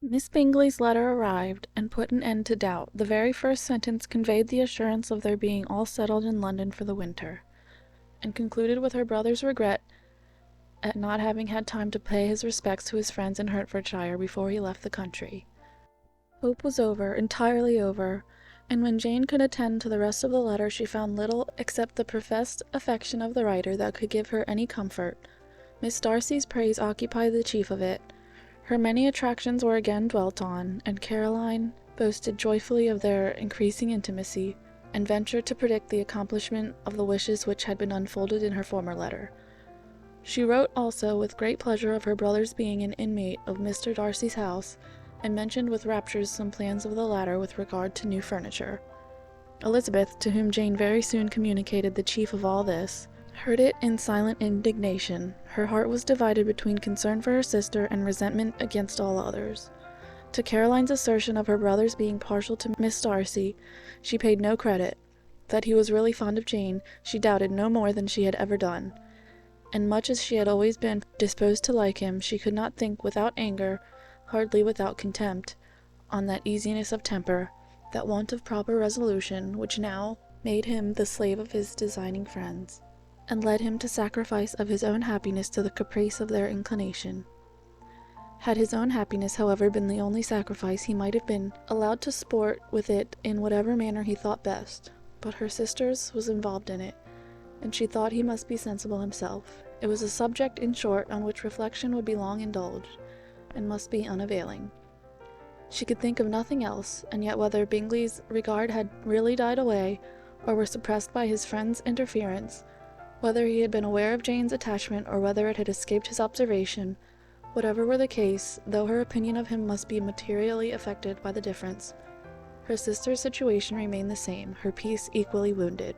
Miss Bingley's letter arrived, and put an end to doubt. The very first sentence conveyed the assurance of their being all settled in London for the winter, and concluded with her brother's regret at not having had time to pay his respects to his friends in Hertfordshire before he left the country. Hope was over, entirely over, and when Jane could attend to the rest of the letter she found little except the professed affection of the writer that could give her any comfort. Miss Darcy's praise occupied the chief of it. Her many attractions were again dwelt on, and Caroline boasted joyfully of their increasing intimacy, and ventured to predict the accomplishment of the wishes which had been unfolded in her former letter. She wrote also with great pleasure of her brother's being an inmate of Mr. Darcy's house, and mentioned with raptures some plans of the latter with regard to new furniture. Elizabeth, to whom Jane very soon communicated the chief of all this, heard it in silent indignation. Her heart was divided between concern for her sister and resentment against all others. To Caroline's assertion of her brother's being partial to Miss Darcy, she paid no credit. That he was really fond of Jane, she doubted no more than she had ever done. And much as she had always been disposed to like him, she could not think without anger, hardly without contempt, on that easiness of temper, that want of proper resolution, which now made him the slave of his designing friends, and led him to sacrifice of his own happiness to the caprice of their inclination. Had his own happiness, however, been the only sacrifice, he might have been allowed to sport with it in whatever manner he thought best, but her sister's was involved in it, and she thought he must be sensible himself. It was a subject, in short, on which reflection would be long indulged, and must be unavailing. She could think of nothing else, and yet whether Bingley's regard had really died away, or were suppressed by his friend's interference, whether he had been aware of Jane's attachment, or whether it had escaped his observation, whatever were the case, though her opinion of him must be materially affected by the difference, her sister's situation remained the same, her peace equally wounded.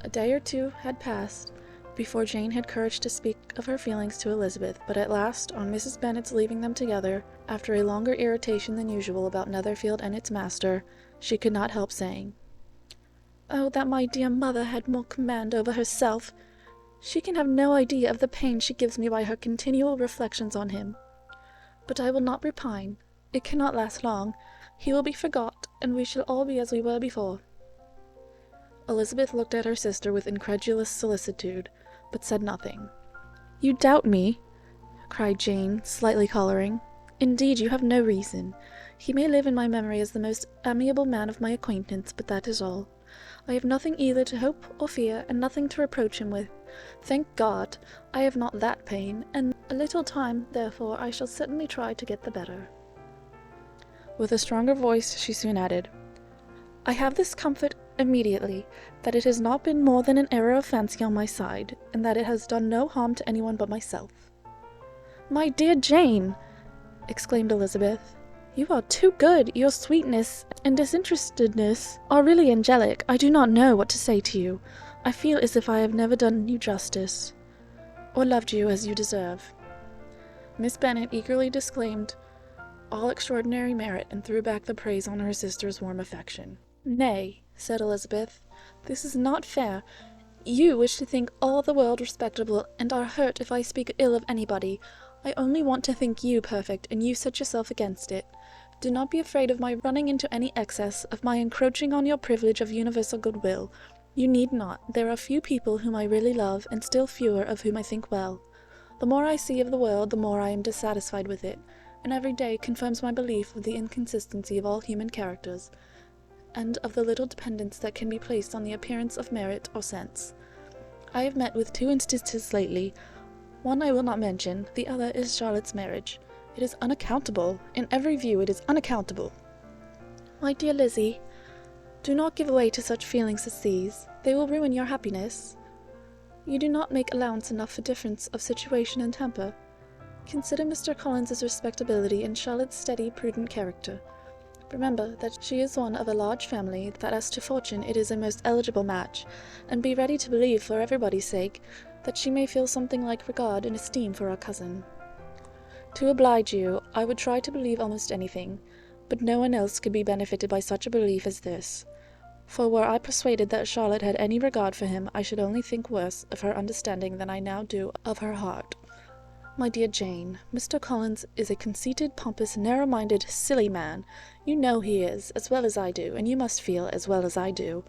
A day or two had passed before Jane had courage to speak of her feelings to Elizabeth, but at last, on Mrs. Bennet's leaving them together, after a longer irritation than usual about Netherfield and its master, she could not help saying, "Oh, that my dear mother had more command over herself! She can have no idea of the pain she gives me by her continual reflections on him. But I will not repine. It cannot last long. He will be forgot, and we shall all be as we were before." Elizabeth looked at her sister with incredulous solicitude, but said nothing. "You doubt me?" cried Jane, slightly colouring. "Indeed, you have no reason. He may live in my memory as the most amiable man of my acquaintance, but that is all. I have nothing either to hope or fear, and nothing to reproach him with. Thank God, I have not that pain, and a little time, therefore, I shall certainly try to get the better." With a stronger voice she soon added, "I have this comfort immediately, that it has not been more than an error of fancy on my side, and that it has done no harm to anyone but myself." "My dear Jane!" exclaimed Elizabeth, "you are too good. Your sweetness and disinterestedness are really angelic. I do not know what to say to you. I feel as if I have never done you justice, or loved you as you deserve." Miss Bennet eagerly disclaimed all extraordinary merit, and threw back the praise on her sister's warm affection. "Nay," said Elizabeth, "this is not fair. You wish to think all the world respectable, and are hurt if I speak ill of anybody. I only want to think you perfect, and you set yourself against it. Do not be afraid of my running into any excess, of my encroaching on your privilege of universal goodwill. You need not. There are few people whom I really love, and still fewer of whom I think well. The more I see of the world, the more I am dissatisfied with it, and every day confirms my belief of the inconsistency of all human characters, and of the little dependence that can be placed on the appearance of merit or sense. I have met with 2 instances lately. One I will not mention, the other is Charlotte's marriage. It is unaccountable. In every view it is unaccountable." "My dear Lizzie, do not give way to such feelings as these. They will ruin your happiness. You do not make allowance enough for difference of situation and temper. Consider Mr. Collins's respectability and Charlotte's steady, prudent character. Remember that she is one of a large family, that as to fortune it is a most eligible match, and be ready to believe, for everybody's sake, that she may feel something like regard and esteem for our cousin. To oblige you, I would try to believe almost anything, but no one else could be benefited by such a belief as this. For were I persuaded that Charlotte had any regard for him, I should only think worse of her understanding than I now do of her heart. My dear Jane, Mr. Collins is a conceited, pompous, narrow-minded, silly man. You know he is, as well as I do, and you must feel, as well as I do,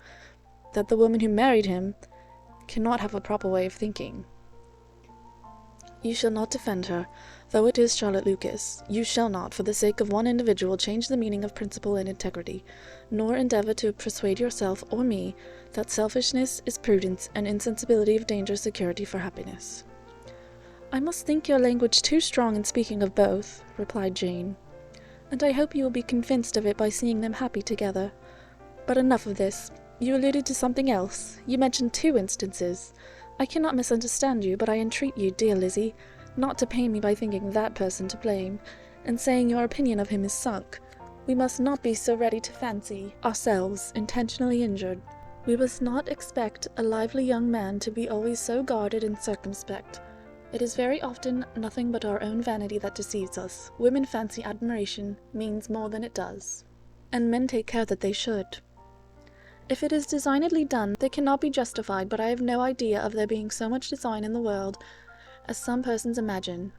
that the woman who married him cannot have a proper way of thinking. You shall not defend her, though it is Charlotte Lucas. You shall not, for the sake of one individual, change the meaning of principle and integrity, nor endeavour to persuade yourself or me that selfishness is prudence, and insensibility of danger security for happiness. I must think your language too strong in speaking of both, replied Jane, and I hope you will be convinced of it by seeing them happy together. But enough of this. You alluded to something else. You mentioned 2 instances. I cannot misunderstand you, but I entreat you, dear Lizzie, not to pain me by thinking that person to blame, and saying your opinion of him is sunk. We must not be so ready to fancy ourselves intentionally injured. We must not expect a lively young man to be always so guarded and circumspect. It is very often nothing but our own vanity that deceives us. Women fancy admiration means more than it does, and men take care that they should. If it is designedly done, they cannot be justified, but I have no idea of there being so much design in the world as some persons imagine.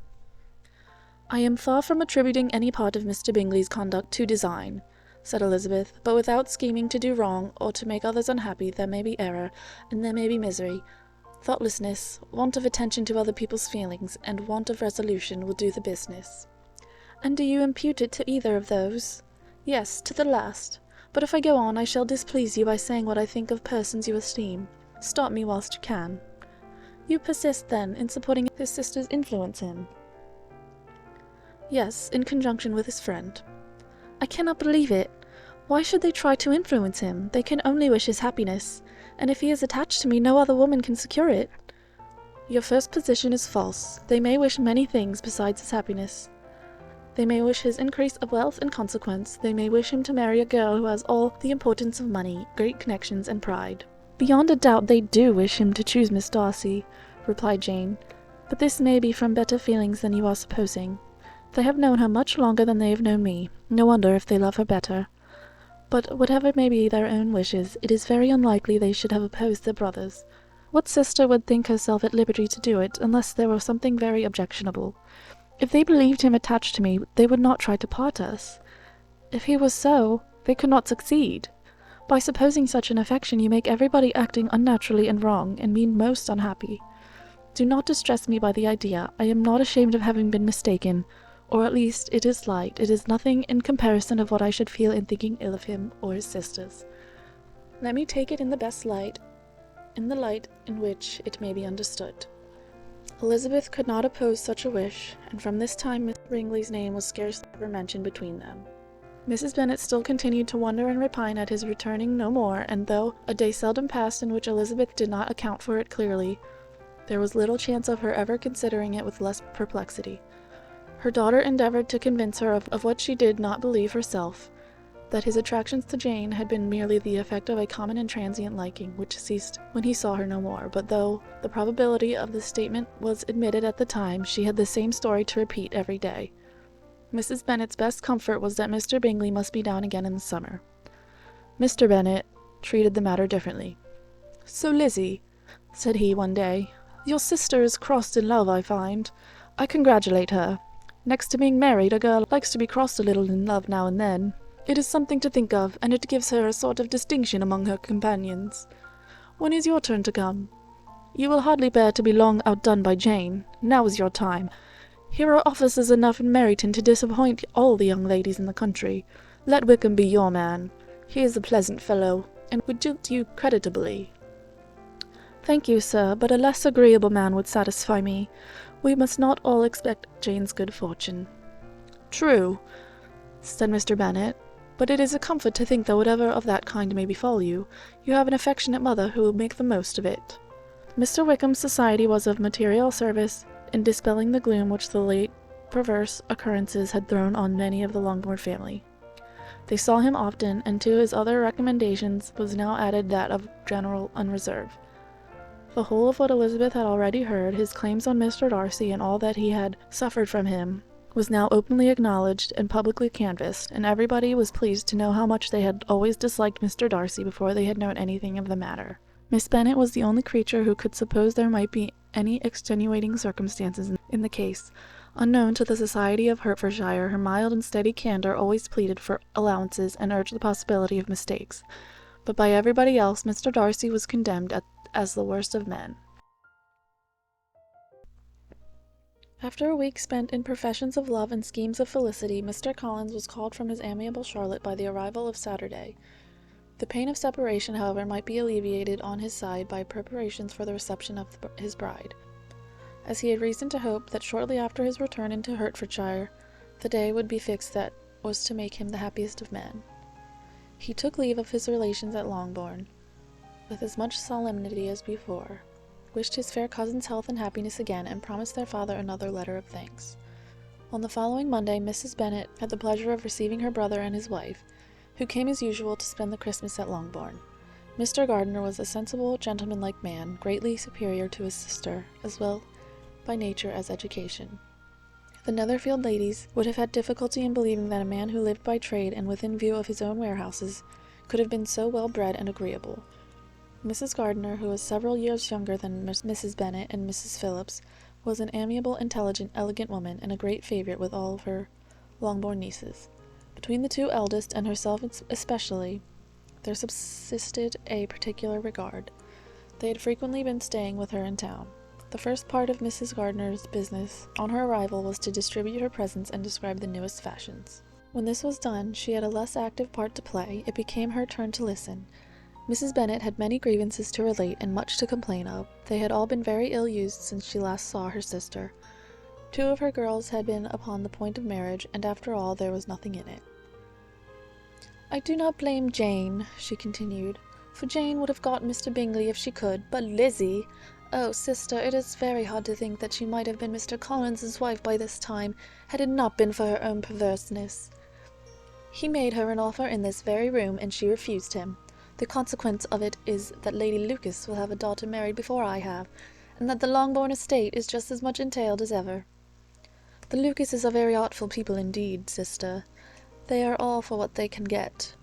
I am far from attributing any part of Mr. Bingley's conduct to design, said Elizabeth, but without scheming to do wrong or to make others unhappy, there may be error, and there may be misery. Thoughtlessness, want of attention to other people's feelings, and want of resolution will do the business. And do you impute it to either of those? Yes, to the last. But if I go on, I shall displease you by saying what I think of persons you esteem. Stop me whilst you can. You persist, then, in supporting his sister's influence him? Yes, in conjunction with his friend. I cannot believe it. Why should they try to influence him? They can only wish his happiness, and if he is attached to me, no other woman can secure it. Your first position is false. They may wish many things besides his happiness. They may wish his increase of wealth and consequence. They may wish him to marry a girl who has all the importance of money, great connections, and pride. Beyond a doubt they do wish him to choose Miss Darcy, replied Jane, but this may be from better feelings than you are supposing. They have known her much longer than they have known me. No wonder if they love her better. But whatever may be their own wishes, it is very unlikely they should have opposed their brothers. What sister would think herself at liberty to do it, unless there were something very objectionable? If they believed him attached to me, they would not try to part us. If he was so, they could not succeed. By supposing such an affection, you make everybody acting unnaturally and wrong, and me most unhappy. Do not distress me by the idea. I am not ashamed of having been mistaken, or at least it is light. It is nothing in comparison of what I should feel in thinking ill of him or his sisters. Let me take it in the best light, in the light in which it may be understood. Elizabeth could not oppose such a wish, and from this time Miss Bingley's name was scarcely ever mentioned between them. Mrs. Bennet still continued to wonder and repine at his returning no more, and though a day seldom passed in which Elizabeth did not account for it clearly, there was little chance of her ever considering it with less perplexity. Her daughter endeavoured to convince her of what she did not believe herself, that his attractions to Jane had been merely the effect of a common and transient liking, which ceased when he saw her no more, but though the probability of this statement was admitted at the time, she had the same story to repeat every day. Mrs. Bennet's best comfort was that Mr. Bingley must be down again in the summer. Mr. Bennet treated the matter differently. "So, Lizzie," said he one day, "your sister is crossed in love, I find. I congratulate her. Next to being married, a girl likes to be crossed a little in love now and then. It is something to think of, and it gives her a sort of distinction among her companions. When is your turn to come? You will hardly bear to be long outdone by Jane. Now is your time. Here are officers enough in Meryton to disappoint all the young ladies in the country. Let Wickham be your man. He is a pleasant fellow, and would jilt you creditably." "Thank you, sir, but a less agreeable man would satisfy me. We must not all expect Jane's good fortune." "True," said Mr. Bennet, "but it is a comfort to think that whatever of that kind may befall you, you have an affectionate mother who will make the most of it." Mr. Wickham's society was of material service in dispelling the gloom which the late perverse occurrences had thrown on many of the Longbourn family. They saw him often, and to his other recommendations was now added that of general unreserve. The whole of what Elizabeth had already heard, his claims on Mr. Darcy, and all that he had suffered from him, was now openly acknowledged and publicly canvassed, and everybody was pleased to know how much they had always disliked Mr. Darcy before they had known anything of the matter. Miss Bennet was the only creature who could suppose there might be any extenuating circumstances in the case. Unknown to the society of Hertfordshire, her mild and steady candour always pleaded for allowances and urged the possibility of mistakes, but by everybody else Mr. Darcy was condemned as the worst of men. After a week spent in professions of love and schemes of felicity, Mr. Collins was called from his amiable Charlotte by the arrival of Saturday. The pain of separation, however, might be alleviated on his side by preparations for the reception of his bride, as he had reason to hope that shortly after his return into Hertfordshire the day would be fixed that was to make him the happiest of men. He took leave of his relations at Longbourn with as much solemnity as before, wished his fair cousin's health and happiness again, and promised their father another letter of thanks. On the following Monday, Mrs. Bennet had the pleasure of receiving her brother and his wife, who came as usual to spend the Christmas at Longbourn. Mr. Gardiner was a sensible, gentlemanlike man, greatly superior to his sister, as well by nature as education. The Netherfield ladies would have had difficulty in believing that a man who lived by trade and within view of his own warehouses could have been so well bred and agreeable. Mrs. Gardiner, who was several years younger than Mrs. Bennet and Mrs. Phillips, was an amiable, intelligent, elegant woman, and a great favourite with all of her Longbourn nieces. Between the two eldest, and herself especially, there subsisted a particular regard. They had frequently been staying with her in town. The first part of Mrs. Gardiner's business on her arrival was to distribute her presents and describe the newest fashions. When this was done, she had a less active part to play. It became her turn to listen. Mrs. Bennet had many grievances to relate and much to complain of. They had all been very ill-used since she last saw her sister. 2 of her girls had been upon the point of marriage, and after all there was nothing in it. "I do not blame Jane," she continued, "for Jane would have got Mr. Bingley if she could, but Lizzie! Oh, sister, it is very hard to think that she might have been Mr. Collins's wife by this time, had it not been for her own perverseness. He made her an offer in this very room, and she refused him. The consequence of it is that Lady Lucas will have a daughter married before I have, and that the Longbourn estate is just as much entailed as ever. The Lucases are very artful people indeed, sister. They are all for what they can get.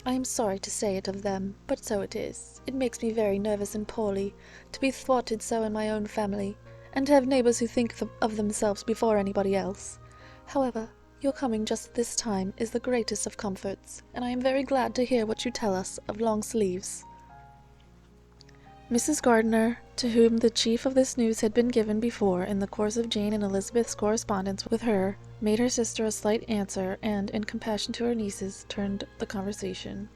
I am sorry to say it of them, but so it is. It makes me very nervous and poorly, to be thwarted so in my own family, and to have neighbours who think of themselves before anybody else. However, your coming just at this time is the greatest of comforts, and I am very glad to hear what you tell us of long sleeves." Mrs. Gardiner, to whom the chief of this news had been given before in the course of Jane and Elizabeth's correspondence with her, made her sister a slight answer, and, in compassion to her nieces, turned the conversation.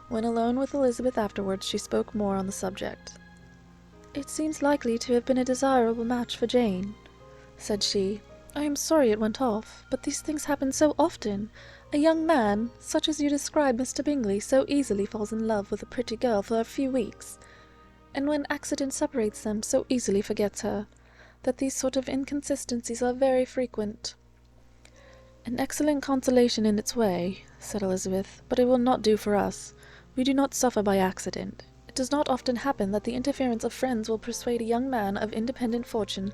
When alone with Elizabeth afterwards, she spoke more on the subject. "It seems likely to have been a desirable match for Jane," said she. "I am sorry it went off, but these things happen so often. A young man, such as you describe Mr. Bingley, so easily falls in love with a pretty girl for a few weeks, and when accident separates them, so easily forgets her, that these sort of inconsistencies are very frequent." "An excellent consolation in its way," said Elizabeth, "but it will not do for us. We do not suffer by accident. It does not often happen that the interference of friends will persuade a young man of independent fortune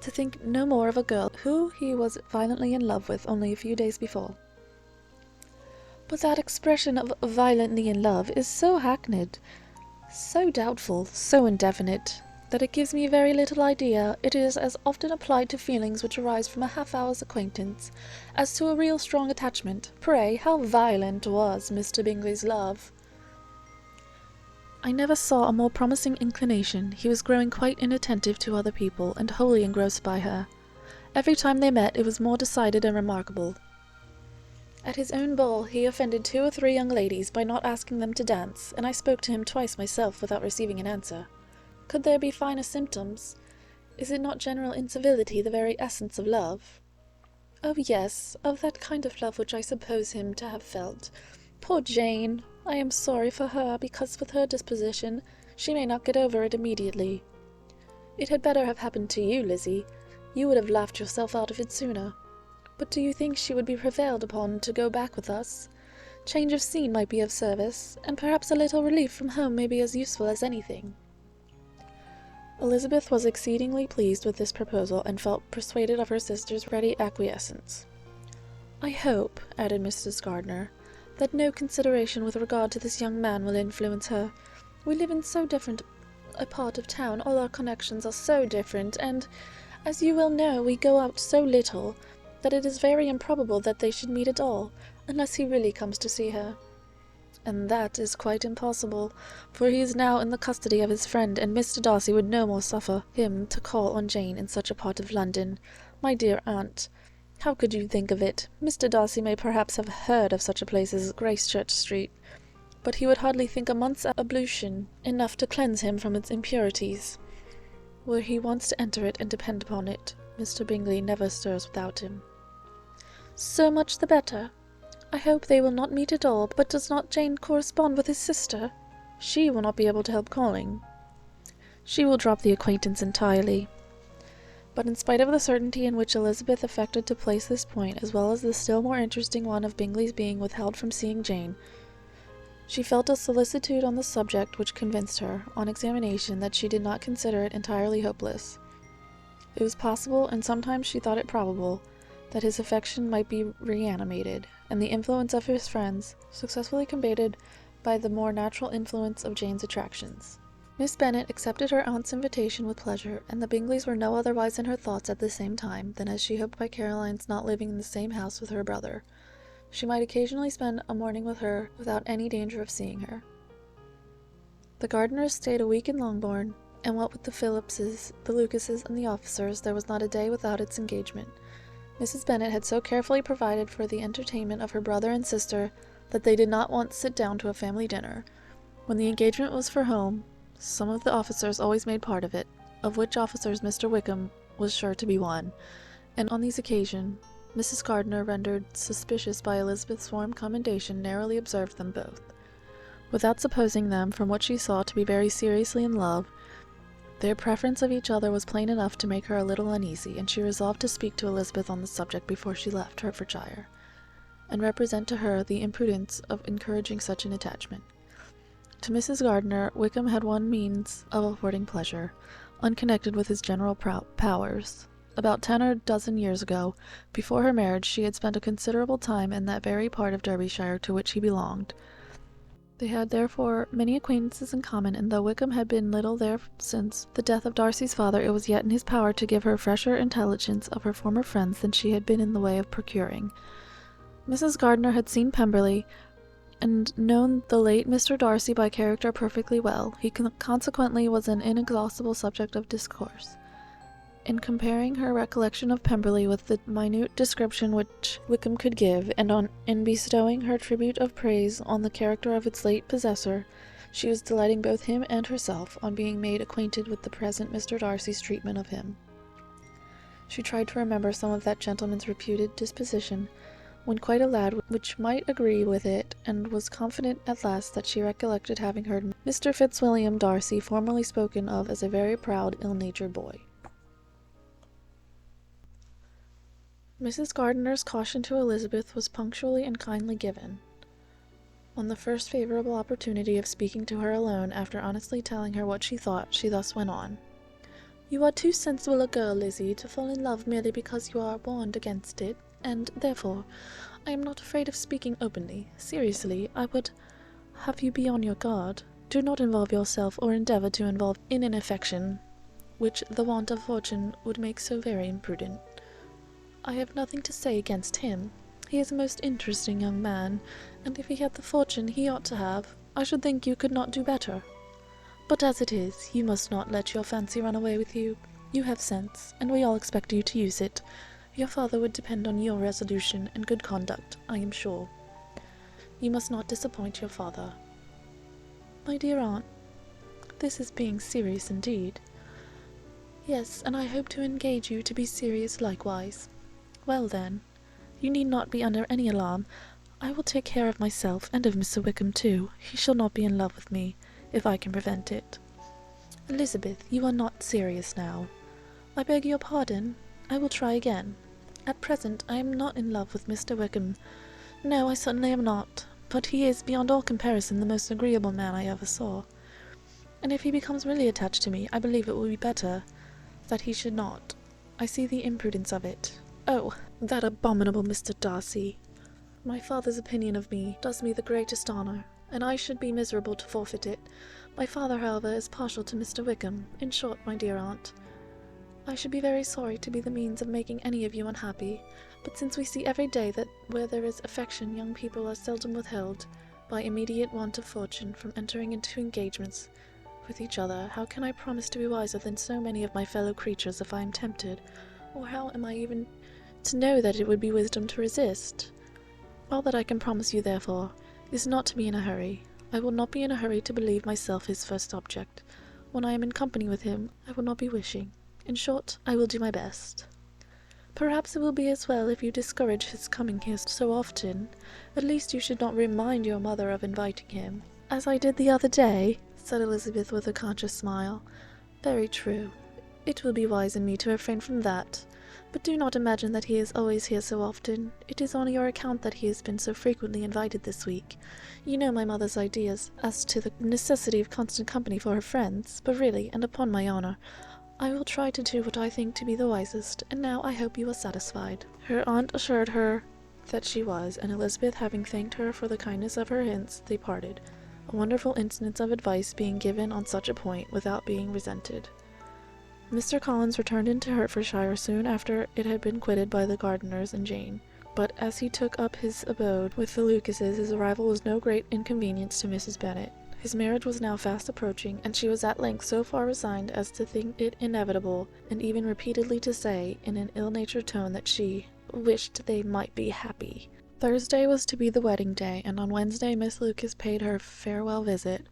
to think no more of a girl who he was violently in love with only a few days before." "But that expression of violently in love is so hackneyed, so doubtful, so indefinite, that it gives me very little idea it is as often applied to feelings which arise from a half-hour's acquaintance, as to a real strong attachment. Pray, how violent was Mr. Bingley's love?" "I never saw a more promising inclination. He was growing quite inattentive to other people, and wholly engrossed by her. Every time they met it was more decided and remarkable. At his own ball he offended 2 or 3 young ladies by not asking them to dance, and I spoke to him twice myself without receiving an answer. Could there be finer symptoms? Is it not general incivility the very essence of love?" "Oh yes, of that kind of love which I suppose him to have felt. Poor Jane! I am sorry for her, because with her disposition she may not get over it immediately. It had better have happened to you, Lizzie. You would have laughed yourself out of it sooner. But do you think she would be prevailed upon to go back with us? Change of scene might be of service, and perhaps a little relief from home may be as useful as anything." Elizabeth was exceedingly pleased with this proposal, and felt persuaded of her sister's ready acquiescence. "I hope," added Mrs. Gardiner, "that no consideration with regard to this young man will influence her. We live in so different a part of town. All our connections are so different, and, as you well know, we go out so little, that it is very improbable that they should meet at all, unless he really comes to see her. And that is quite impossible, for he is now in the custody of his friend, and Mr. Darcy would no more suffer him to call on Jane in such a part of London. My dear aunt, how could you think of it? Mr. Darcy may perhaps have heard of such a place as Gracechurch Street, but he would hardly think a month's ablution enough to cleanse him from its impurities. Were he once to enter it, and depend upon it, Mr. Bingley never stirs without him. So much the better. I hope they will not meet at all, but does not Jane correspond with his sister? She will not be able to help calling. She will drop the acquaintance entirely. But in spite of the certainty in which Elizabeth affected to place this point, as well as the still more interesting one of Bingley's being withheld from seeing Jane, she felt a solicitude on the subject which convinced her, on examination, that she did not consider it entirely hopeless. It was possible, and sometimes she thought it probable, that his affection might be reanimated, and the influence of his friends successfully combated by the more natural influence of Jane's attractions. Miss Bennet accepted her aunt's invitation with pleasure, and the Bingleys were no otherwise in her thoughts at the same time than as she hoped by Caroline's not living in the same house with her brother, she might occasionally spend a morning with her without any danger of seeing her. The Gardiners stayed a week in Longbourn, and what with the Phillipses, the Lucases, and the officers, there was not a day without its engagement. Mrs. Bennet had so carefully provided for the entertainment of her brother and sister that they did not once sit down to a family dinner. When the engagement was for home, some of the officers always made part of it, of which officers Mr. Wickham was sure to be one, and on these occasions Mrs. Gardiner, rendered suspicious by Elizabeth's warm commendation, narrowly observed them both. Without supposing them, from what she saw, to be very seriously in love, their preference of each other was plain enough to make her a little uneasy, and she resolved to speak to Elizabeth on the subject before she left Hertfordshire, and represent to her the imprudence of encouraging such an attachment. To Mrs. Gardiner, Wickham had one means of affording pleasure, unconnected with his general powers. About 10 or dozen years ago, before her marriage, she had spent a considerable time in that very part of Derbyshire to which he belonged. They had therefore many acquaintances in common, and though Wickham had been little there since the death of Darcy's father, it was yet in his power to give her fresher intelligence of her former friends than she had been in the way of procuring. Mrs. Gardiner had seen Pemberley, and known the late Mr. Darcy by character perfectly well. He consequently was an inexhaustible subject of discourse. In comparing her recollection of Pemberley with the minute description which Wickham could give, and in bestowing her tribute of praise on the character of its late possessor, she was delighting both him and herself on being made acquainted with the present Mr. Darcy's treatment of him. She tried to remember some of that gentleman's reputed disposition, when quite a lad which might agree with it, and was confident at last that she recollected having heard Mr. Fitzwilliam Darcy formerly spoken of as a very proud, ill-natured boy. Mrs. Gardiner's caution to Elizabeth was punctually and kindly given. On the first favourable opportunity of speaking to her alone, after honestly telling her what she thought, she thus went on. "You are too sensible a girl, Lizzie, to fall in love merely because you are warned against it, and, therefore, I am not afraid of speaking openly. Seriously, I would have you be on your guard. Do not involve yourself, or endeavour to involve, in an affection which the want of fortune would make so very imprudent. I have nothing to say against him. He is a most interesting young man, and if he had the fortune he ought to have, I should think you could not do better. But as it is, you must not let your fancy run away with you. You have sense, and we all expect you to use it. Your father would depend on your resolution and good conduct, I am sure. You must not disappoint your father." "My dear aunt, this is being serious indeed." "Yes, and I hope to engage you to be serious likewise. Well then, you need not be under any alarm. I will take care of myself, and of Mr. Wickham too. He shall not be in love with me, if I can prevent it. Elizabeth, you are not serious now. I beg your pardon. I will try again. At present I am not in love with Mr. Wickham. No, I certainly am not, but he is beyond all comparison the most agreeable man I ever saw. And if he becomes really attached to me, I believe it will be better that he should not. I see the imprudence of it. Oh, that abominable Mr. Darcy! My father's opinion of me does me the greatest honour, and I should be miserable to forfeit it. My father, however, is partial to Mr. Wickham. In short, my dear aunt, I should be very sorry to be the means of making any of you unhappy, but since we see every day that where there is affection young people are seldom withheld, by immediate want of fortune, from entering into engagements with each other, how can I promise to be wiser than so many of my fellow creatures if I am tempted? Or how am I even to know that it would be wisdom to resist? All that I can promise you, therefore, is not to be in a hurry. I will not be in a hurry to believe myself his first object. When I am in company with him, I will not be wishing. In short, I will do my best. Perhaps it will be as well if you discourage his coming here so often. At least you should not remind your mother of inviting him, as I did the other day, said Elizabeth with a conscious smile. Very true. It will be wise in me to refrain from that. But do not imagine that he is always here so often. It is on your account that he has been so frequently invited this week. You know my mother's ideas as to the necessity of constant company for her friends, but really, and upon my honour, I will try to do what I think to be the wisest, and now I hope you are satisfied. Her aunt assured her that she was, and Elizabeth, having thanked her for the kindness of her hints, they parted, a wonderful instance of advice being given on such a point without being resented. Mr. Collins returned into Hertfordshire soon after it had been quitted by the Gardiners and Jane, but as he took up his abode with the Lucases, his arrival was no great inconvenience to Mrs. Bennet. His marriage was now fast approaching, and she was at length so far resigned as to think it inevitable, and even repeatedly to say, in an ill-natured tone, that she wished they might be happy. Thursday was to be the wedding day, and on Wednesday Miss Lucas paid her farewell visit,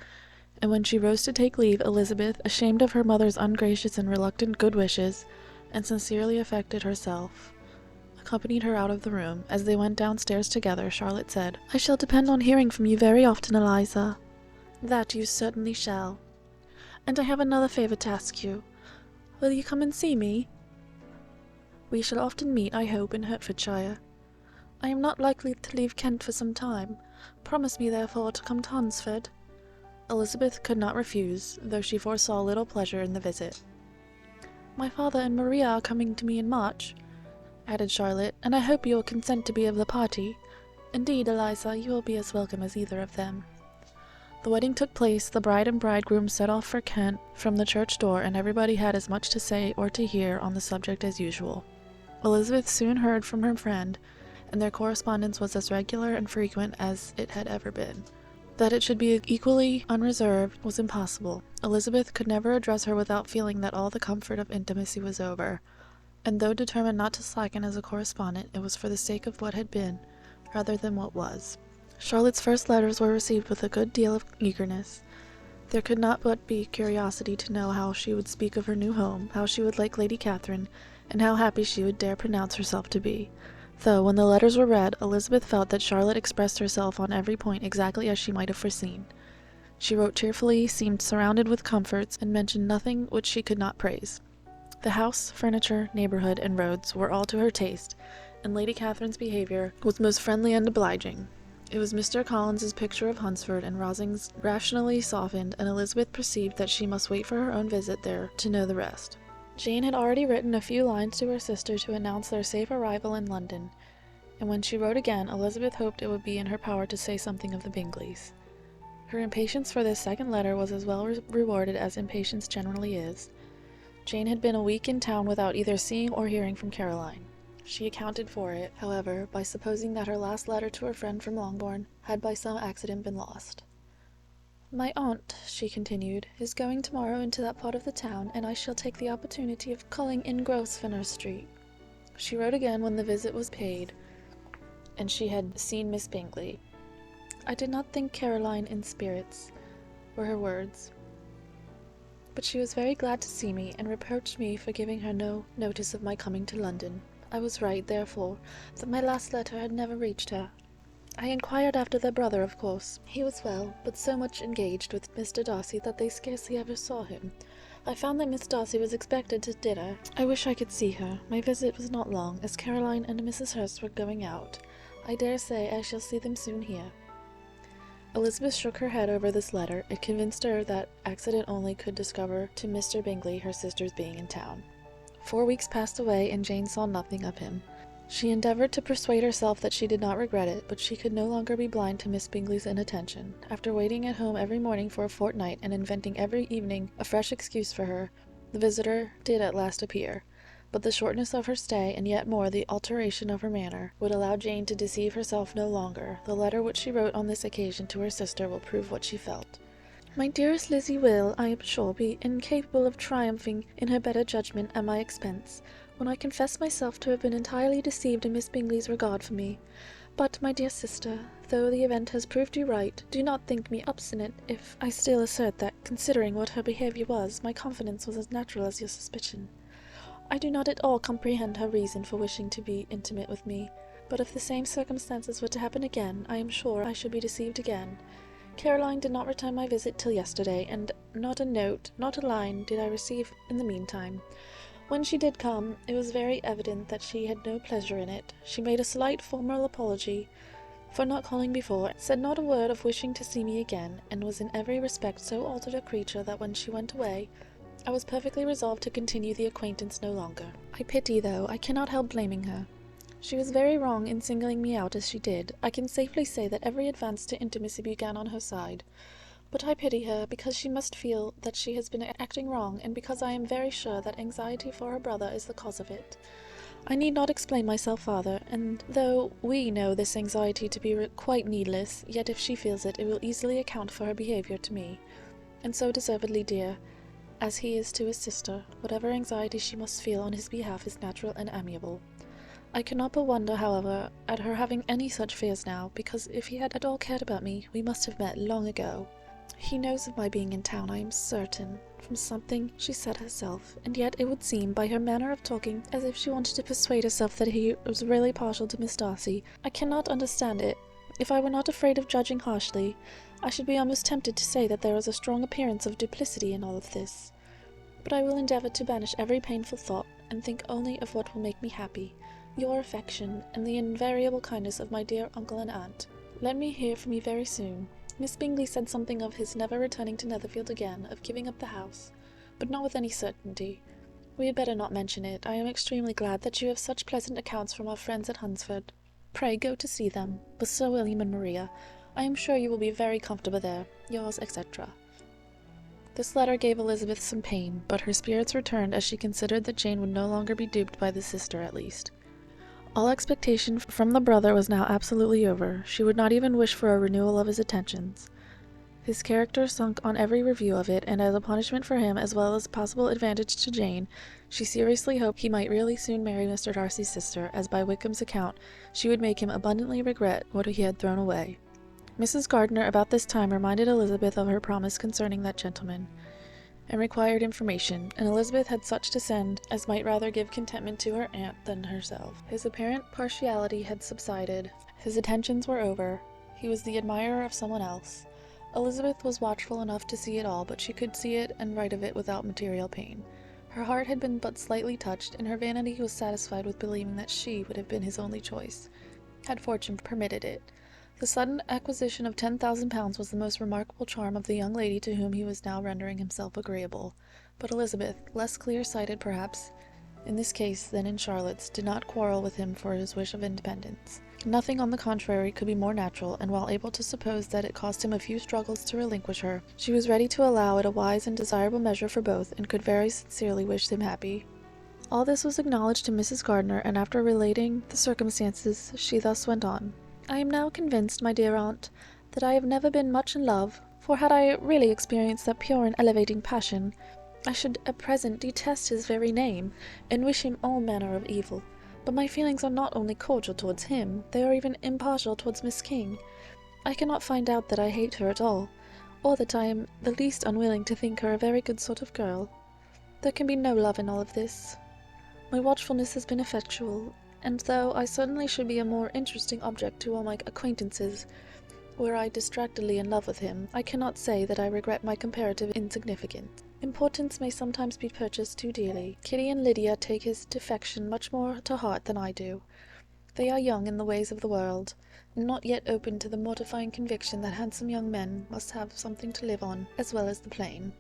and when she rose to take leave, Elizabeth, ashamed of her mother's ungracious and reluctant good wishes, and sincerely affected herself, accompanied her out of the room. As they went downstairs together, Charlotte said, "I shall depend on hearing from you very often, Eliza." "That you certainly shall. And I have another favour to ask you. Will you come and see me? We shall often meet, I hope, in Hertfordshire. I am not likely to leave Kent for some time. Promise me, therefore, to come to Hunsford." Elizabeth could not refuse, though she foresaw little pleasure in the visit. "My father and Maria are coming to me in March," added Charlotte, "and I hope you will consent to be of the party. Indeed, Eliza, you will be as welcome as either of them." The wedding took place, the bride and bridegroom set off for Kent from the church door, and everybody had as much to say or to hear on the subject as usual. Elizabeth soon heard from her friend, and their correspondence was as regular and frequent as it had ever been. That it should be equally unreserved was impossible. Elizabeth could never address her without feeling that all the comfort of intimacy was over, and though determined not to slacken as a correspondent, it was for the sake of what had been, rather than what was. Charlotte's first letters were received with a good deal of eagerness. There could not but be curiosity to know how she would speak of her new home, how she would like Lady Catherine, and how happy she would dare pronounce herself to be. Though, when the letters were read, Elizabeth felt that Charlotte expressed herself on every point exactly as she might have foreseen. She wrote cheerfully, seemed surrounded with comforts, and mentioned nothing which she could not praise. The house, furniture, neighbourhood, and roads were all to her taste, and Lady Catherine's behaviour was most friendly and obliging. It was Mr. Collins's picture of Hunsford and Rosings rationally softened, and Elizabeth perceived that she must wait for her own visit there to know the rest. Jane had already written a few lines to her sister to announce their safe arrival in London, and when she wrote again, Elizabeth hoped it would be in her power to say something of the Bingleys. Her impatience for this second letter was as well rewarded as impatience generally is. Jane had been a week in town without either seeing or hearing from Caroline. She accounted for it, however, by supposing that her last letter to her friend from Longbourn had by some accident been lost. "My aunt," she continued, "is going tomorrow into that part of the town, and I shall take the opportunity of calling in Grosvenor Street." She wrote again when the visit was paid, and she had seen Miss Bingley. "I did not think Caroline in spirits," were her words, "but she was very glad to see me, and reproached me for giving her no notice of my coming to London. I was right, therefore, that my last letter had never reached her. I inquired after their brother, of course. He was well, but so much engaged with Mr. Darcy that they scarcely ever saw him. I found that Miss Darcy was expected to dinner. I wish I could see her. My visit was not long, as Caroline and Mrs. Hurst were going out. I dare say I shall see them soon here." Elizabeth shook her head over this letter. It convinced her that accident only could discover to Mr. Bingley her sister's being in town. 4 weeks passed away, and Jane saw nothing of him. She endeavoured to persuade herself that she did not regret it, but she could no longer be blind to Miss Bingley's inattention. After waiting at home every morning for a fortnight, and inventing every evening a fresh excuse for her, the visitor did at last appear. But the shortness of her stay, and yet more the alteration of her manner, would allow Jane to deceive herself no longer. The letter which she wrote on this occasion to her sister will prove what she felt. My dearest Lizzie will, I am sure, be incapable of triumphing in her better judgment at my expense, when I confess myself to have been entirely deceived in Miss Bingley's regard for me. But, my dear sister, though the event has proved you right, do not think me obstinate if I still assert that, considering what her behaviour was, my confidence was as natural as your suspicion. I do not at all comprehend her reason for wishing to be intimate with me, but if the same circumstances were to happen again, I am sure I should be deceived again. Caroline did not return my visit till yesterday, and not a note, not a line, did I receive in the meantime. When she did come, it was very evident that she had no pleasure in it. She made a slight formal apology for not calling before, said not a word of wishing to see me again, and was in every respect so altered a creature that when she went away, I was perfectly resolved to continue the acquaintance no longer. I pity, though I cannot help blaming her. She was very wrong in singling me out as she did. I can safely say that every advance to intimacy began on her side. But I pity her, because she must feel that she has been acting wrong, and because I am very sure that anxiety for her brother is the cause of it. I need not explain myself farther, and though we know this anxiety to be quite needless, yet if she feels it, it will easily account for her behaviour to me, and so deservedly dear, as he is to his sister. Whatever anxiety she must feel on his behalf is natural and amiable. I cannot but wonder, however, at her having any such fears now, because if he had at all cared about me, we must have met long ago. He knows of my being in town, I am certain, from something she said herself, and yet it would seem, by her manner of talking, as if she wanted to persuade herself that he was really partial to Miss Darcy. I cannot understand it. If I were not afraid of judging harshly, I should be almost tempted to say that there is a strong appearance of duplicity in all of this. But I will endeavour to banish every painful thought, and think only of what will make me happy, your affection, and the invariable kindness of my dear uncle and aunt. Let me hear from you very soon. Miss Bingley said something of his never returning to Netherfield again, of giving up the house, but not with any certainty. We had better not mention it. I am extremely glad that you have such pleasant accounts from our friends at Hunsford. Pray go to see them, with Sir William and Maria. I am sure you will be very comfortable there. Yours, etc. This letter gave Elizabeth some pain, but her spirits returned as she considered that Jane would no longer be duped by the sister at least. All expectation from the brother was now absolutely over. She would not even wish for a renewal of his attentions. His character sunk on every review of it, and as a punishment for him, as well as a possible advantage to Jane, she seriously hoped he might really soon marry Mr. Darcy's sister, as by Wickham's account she would make him abundantly regret what he had thrown away. Mrs. Gardiner about this time reminded Elizabeth of her promise concerning that gentleman, and required information, and Elizabeth had such to send as might rather give contentment to her aunt than herself. His apparent partiality had subsided. His attentions were over. He was the admirer of someone else. Elizabeth was watchful enough to see it all, but she could see it and write of it without material pain. Her heart had been but slightly touched, and her vanity was satisfied with believing that she would have been his only choice, had fortune permitted it. The sudden acquisition of £10,000 was the most remarkable charm of the young lady to whom he was now rendering himself agreeable, but Elizabeth, less clear-sighted perhaps in this case than in Charlotte's, did not quarrel with him for his wish of independence. Nothing, on the contrary, could be more natural, and while able to suppose that it cost him a few struggles to relinquish her, she was ready to allow it a wise and desirable measure for both, and could very sincerely wish them happy. All this was acknowledged to Mrs. Gardiner, and after relating the circumstances, she thus went on. I am now convinced, my dear aunt, that I have never been much in love, for had I really experienced that pure and elevating passion, I should at present detest his very name, and wish him all manner of evil. But my feelings are not only cordial towards him, they are even impartial towards Miss King. I cannot find out that I hate her at all, or that I am the least unwilling to think her a very good sort of girl. There can be no love in all of this. My watchfulness has been effectual, and though I certainly should be a more interesting object to all my acquaintances were I distractedly in love with him, I cannot say that I regret my comparative insignificance. Importance may sometimes be purchased too dearly. Kitty and Lydia take his defection much more to heart than I do. They are young in the ways of the world, and not yet open to the mortifying conviction that handsome young men must have something to live on, as well as the plain.